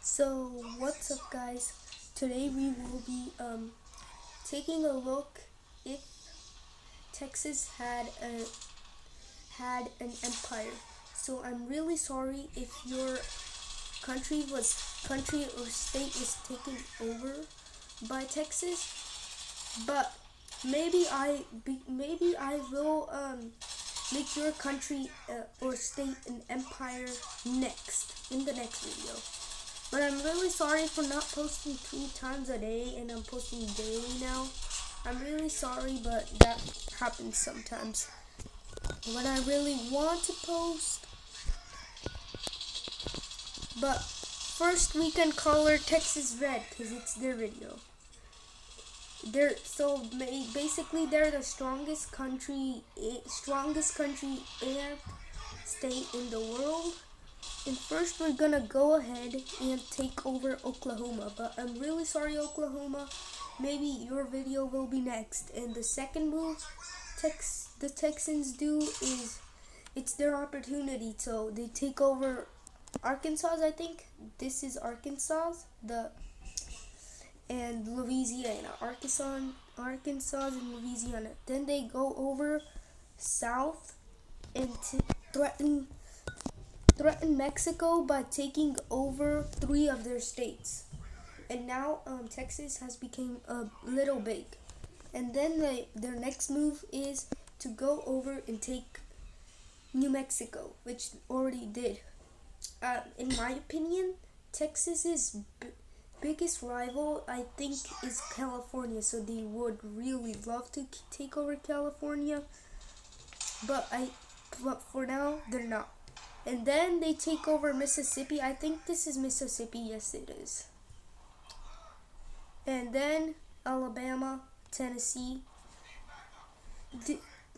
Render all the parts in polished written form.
So what's up, guys? Today we will be taking a look if Texas had an empire. So I'm really sorry if your country or state was taken over by Texas, but maybe I will make your country or state an empire next in the next video. But I'm really sorry for not posting 3 times a day, and I'm posting daily now. I'm really sorry, but that happens sometimes. When I really want to post. But first we can color Texas red because it's their video. Basically they're the strongest country and state in the world. And first we're gonna go ahead and take over Oklahoma, but I'm really sorry, Oklahoma. Maybe your video will be next. And the second move the Texans do is it's their opportunity. So they take over Arkansas, I think. This is Arkansas, and Louisiana. Arkansas and Louisiana. Then they go over south and threaten Mexico by taking over 3 of their states. And now Texas has become a little big. And then their next move is to go over and take New Mexico, which already did. In my opinion, Texas's biggest rival, I think, is California. So they would really love to take over California, but for now they're not. And then they take over Mississippi. I think this is Mississippi. Yes, it is. And then Alabama, Tennessee.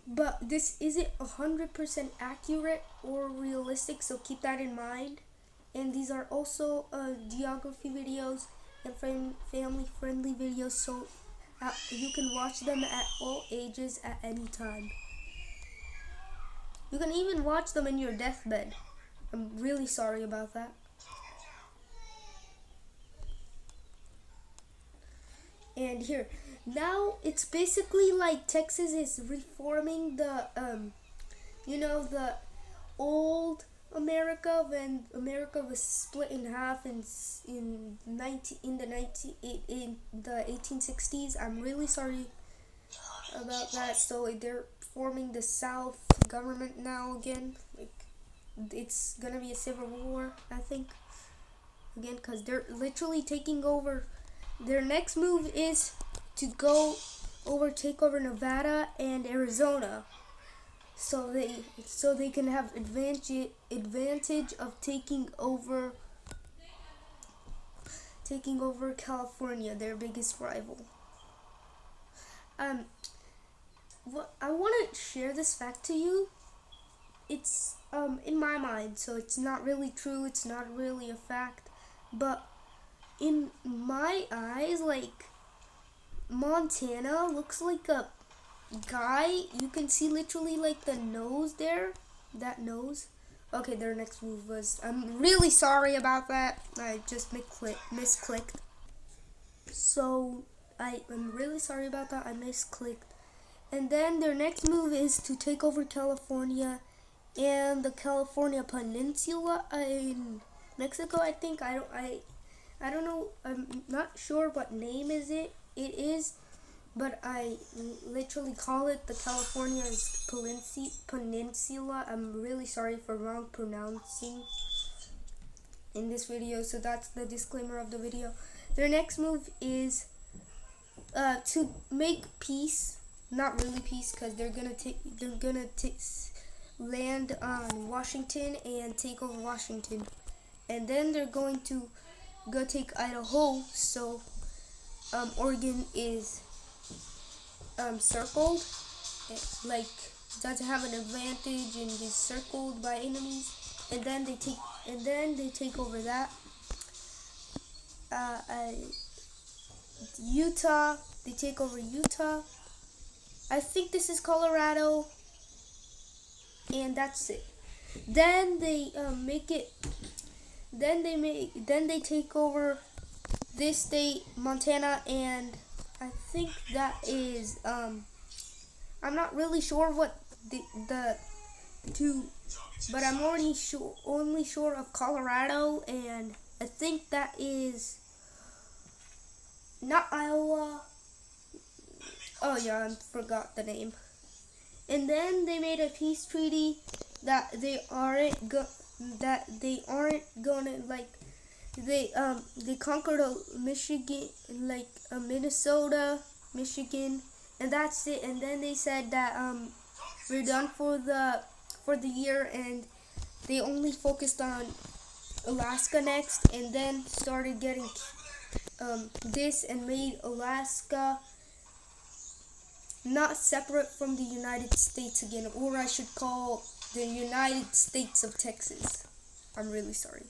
But this isn't 100% accurate or realistic, so keep that in mind. And these are also geography videos and family-friendly videos, so you can watch them at all ages at any time. You can even watch them in your deathbed. I'm really sorry about that. And here, now it's basically like Texas is reforming the the old America, when America was split in half in the 1860s. I'm really sorry about that. So they're forming the South government now again. Like, it's gonna be a civil war, I think, again, because they're literally taking over. Their next move is to take over Nevada and Arizona, so they can have advantage of taking over California, their biggest rival. I want to share this fact to you. It's in my mind, so it's not really true. It's not really a fact, but in my eyes, like, Montana looks like a guy. You can see literally like the nose there, that nose. Okay, their next move was, I'm really sorry about that. I just misclicked. So I'm really sorry about that. I misclicked. And then their next move is to take over California and the California Peninsula in Mexico, I think. I don't know. I'm not sure what name it is, but I literally call it the California's Peninsula. I'm really sorry for wrong pronouncing in this video. So that's the disclaimer of the video. Their next move is to make peace. Not really peace, because they're gonna land on Washington and take over Washington, and then they're going to go take Idaho. So Oregon is circled, like, doesn't have an advantage and is circled by enemies. And then they take over that. Utah, they take over Utah. I think this is Colorado, and that's it. Then they then they take over this state, Montana, and I think that is I'm not really sure what the two, but I'm only sure of Colorado, and I think that is not Iowa. Oh yeah, I forgot the name. And then they made a peace treaty that they aren't gonna like they conquered Michigan, like Minnesota, Michigan, and that's it. And then they said that we're done for the year, and they only focused on Alaska next, and then started getting this and made Alaska not separate from the United States again, or I should call the United States of Texas. I'm really sorry.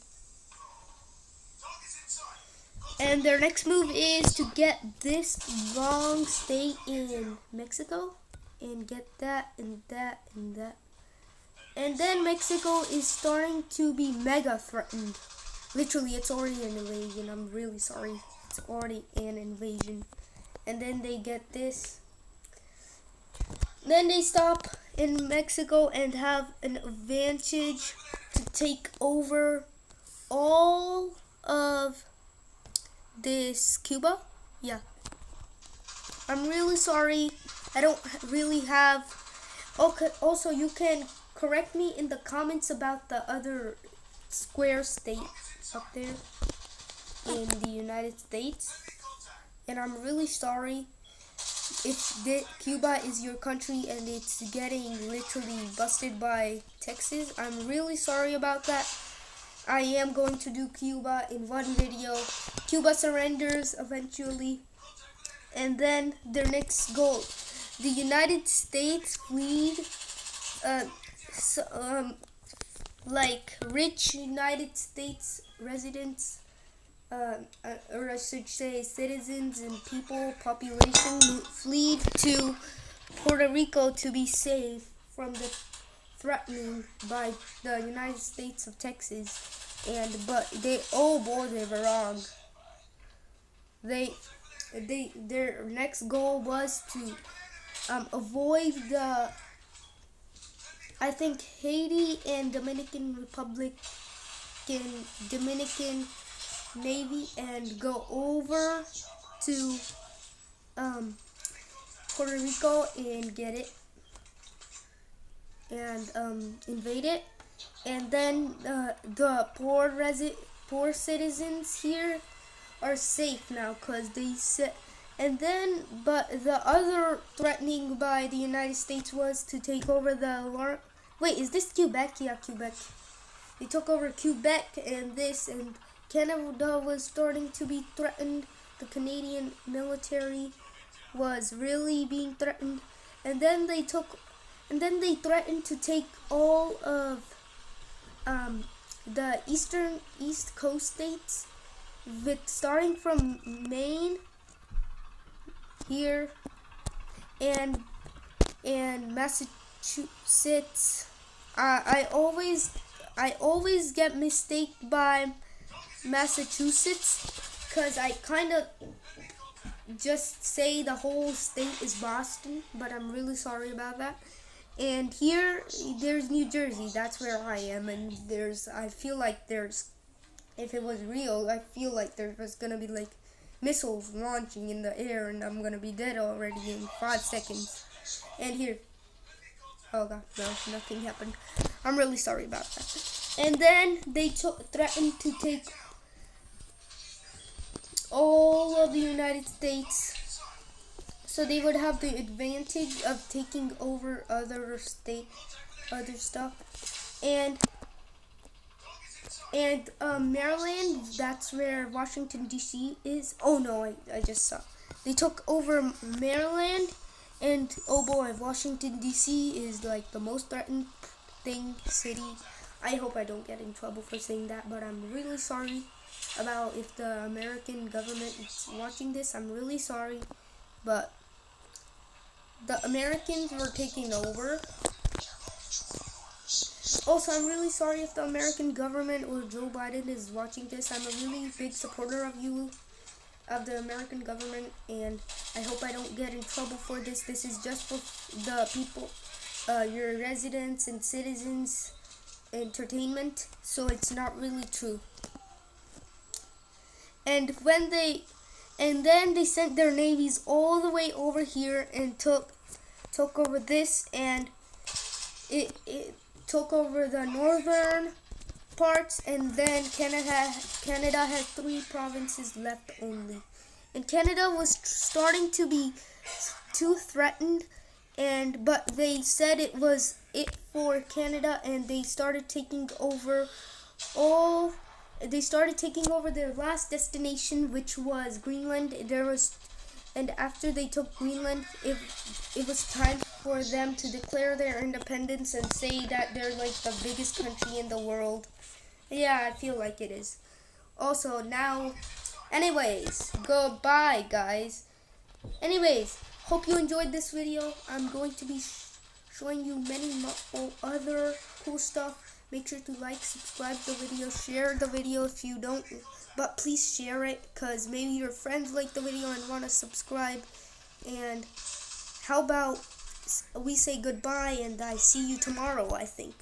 And their next move is to get this long state in Mexico and get that and that and that. And then Mexico is starting to be mega threatened. Literally, it's already an invasion. I'm really sorry. It's already an invasion. And then they get this. Then they stop in Mexico and have an advantage to take over all of this Cuba. Yeah. I'm really sorry. I don't really have... Okay, also, you can correct me in the comments about the other square state up there in the United States. And I'm really sorry if Cuba is your country and it's getting literally busted by Texas. I'm really sorry about that. I am going to do Cuba in one video. Cuba surrenders eventually. And then their next goal. The United States fleed like rich United States residents, or I should say citizens and population fleed to Puerto Rico to be safe from the threatening by the United States of Texas. But they were wrong. Their next goal was to avoid the, I think, Haiti and Dominican Navy, and go over to Puerto Rico and get it and invade it. And then the poor citizens here are safe now because they said. And then, but the other threatening by the United States was to take over the wait, is this Quebec? Yeah, Quebec. They took over Quebec and Canada was starting to be threatened. The Canadian military was really being threatened. And then they threatened to take all of the East Coast states, starting from Maine here and Massachusetts. I always get mistaken by Massachusetts because I kind of just say the whole state is Boston, but I'm really sorry about that. And here there's New Jersey. That's where I am, and I feel like if it was real, I feel like there was gonna be like missiles launching in the air, and I'm gonna be dead already in 5 seconds. And here, oh god, no, nothing happened. I'm really sorry about that. And then they threatened to take all of the United States, so they would have the advantage of taking over other stuff. And Maryland, that's where Washington D.C. is. Oh no, I just saw. They took over Maryland, and oh boy, Washington D.C. is like the most threatened city. I hope I don't get in trouble for saying that, but I'm really sorry about if the American government is watching this. I'm really sorry, but the Americans were taking over Also, I'm really sorry if the American government or Joe Biden is watching this. I'm a really big supporter of you, of the American government, and I hope I don't get in trouble for this. This is just for the people, your residents and citizens, entertainment, so it's not really true. And then they sent their navies all the way over here and took over this, and it took over the northern parts, and then Canada had 3 provinces left only. And Canada was starting to be too threatened, but they said it was it for Canada, and they started taking over their last destination, which was Greenland. And after they took Greenland, it was time for them to declare their independence and say that they're like the biggest country in the world. Yeah, I feel like it is. Also, now, anyways, goodbye, guys. Anyways, hope you enjoyed this video. I'm going to be showing you many other cool stuff. Make sure to like, subscribe the video, share the video if you don't, but please share it, because maybe your friends like the video and want to subscribe. And how about we say goodbye, and I see you tomorrow, I think.